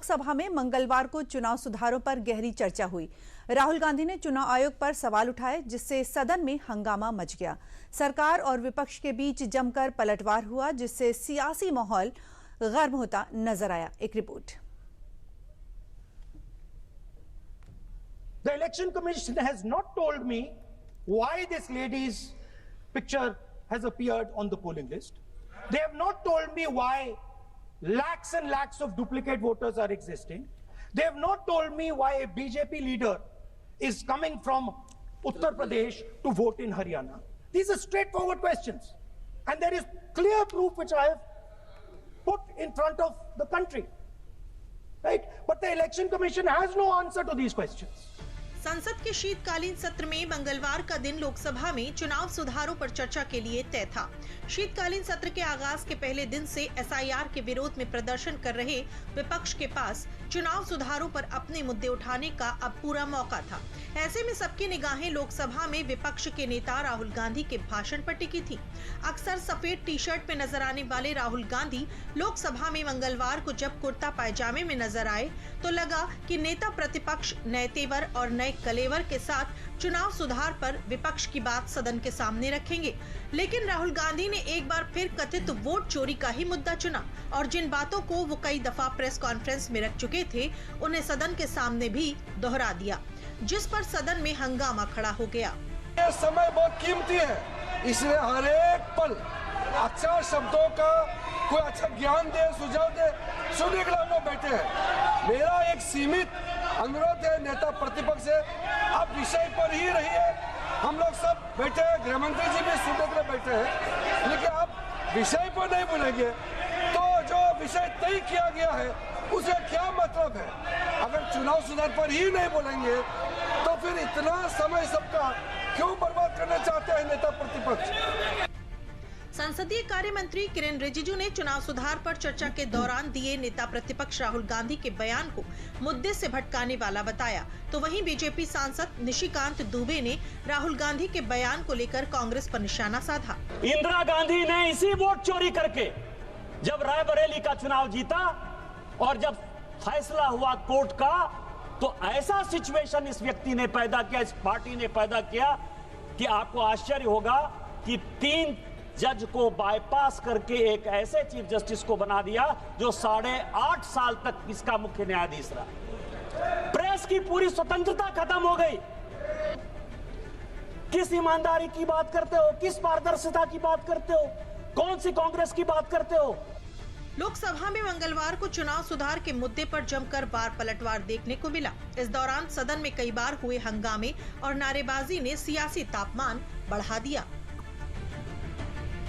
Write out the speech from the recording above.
लोकसभा में मंगलवार को चुनाव सुधारों पर गहरी चर्चा हुई। राहुल गांधी ने चुनाव आयोग पर सवाल उठाए, जिससे सदन में हंगामा मच गया। सरकार और विपक्ष के बीच जमकर पलटवार हुआ, जिससे सियासी माहौल गर्म होता नजर आया। एक report. The Election Commission has not told me why this lady's picture has appeared on the polling list. They have not told me why lakhs and lakhs of duplicate voters are existing. They have not told me why a BJP leader is coming from Uttar Pradesh to vote in Haryana. These are straightforward questions. And there is clear proof which I have put in front of the country. Right? But the Election Commission has no answer to these questions. संसद के शीतकालीन सत्र में मंगलवार का दिन लोकसभा में चुनाव सुधारों पर चर्चा के लिए तय था। शीतकालीन सत्र के आगाज के पहले दिन से एसआईआर के विरोध में प्रदर्शन कर रहे विपक्ष के पास चुनाव सुधारों पर अपने मुद्दे उठाने का अब पूरा मौका था। ऐसे में सबकी निगाहें लोकसभा में विपक्ष के नेता राहुल गांधी के भाषण पर टिकी थी। अक्सर सफेद टी शर्ट में नजर आने वाले राहुल गांधी लोकसभा में मंगलवार को जब कुर्ता पायजामे में नजर आए तो लगा कि नेता प्रतिपक्ष नए तेवर और नए कलेवर के साथ चुनाव सुधार पर विपक्ष की बात सदन के सामने रखेंगे। लेकिन राहुल गांधी ने एक बार फिर कथित वोट चोरी का ही मुद्दा चुना और जिन बातों को वो कई दफा प्रेस कॉन्फ्रेंस में रख चुके थे, उन्हें सदन के सामने भी दोहरा दिया, जिस पर सदन में हंगामा खड़ा हो गया। ये समय बहुत कीमती है, इसलिए हर एक पल अच्छा शब्दों का कोई अच्छा ज्ञान दे, सुझाव दे, सुनने के लिए हम लोग बैठे हैं। मेरा एक सीमित अनुरोध है नेता प्रतिपक्ष से, आप विषय पर ही रहिए। हम लोग सब बैठे हैं, गृह मंत्री जी भी सुनने के लिए बैठे हैं, लेकिन आप विषय पर नहीं बोलेंगे तो जो विषय तय किया गया है उसे क्या मतलब है। अगर चुनाव सुधार पर ही नहीं बोलेंगे तो फिर इतना समय सबका क्यों बर्बाद करना चाहते हैं नेता प्रतिपक्ष। संसदीय कार्य मंत्री किरेन रिजिजू ने चुनाव सुधार पर चर्चा के दौरान दिए नेता प्रतिपक्ष राहुल गांधी के बयान को मुद्दे से भटकाने वाला बताया, तो वहीं बीजेपी सांसद निशिकांत दुबे ने राहुल गांधी के बयान को लेकर कांग्रेस पर निशाना साधा। इंदिरा गांधी ने इसी वोट चोरी करके जब रायबरेली का चुनाव जीता और जब फैसला हुआ कोर्ट का, तो ऐसा सिचुएशन इस व्यक्ति ने पैदा किया, इस पार्टी ने पैदा किया कि आपको आश्चर्य होगा कि 3 जज को बाईपास करके एक ऐसे चीफ जस्टिस को बना दिया जो 8.5 साल तक इसका मुख्य न्यायाधीश रहा। प्रेस की पूरी स्वतंत्रता खत्म हो गई। किस ईमानदारी की बात करते हो, किस पारदर्शिता की बात करते हो, कौन सी कांग्रेस की बात करते हो। लोकसभा में मंगलवार को चुनाव सुधार के मुद्दे पर जमकर बार पलटवार देखने को मिला। इस दौरान सदन में कई बार हुए हंगामे और नारेबाजी ने सियासी तापमान बढ़ा दिया।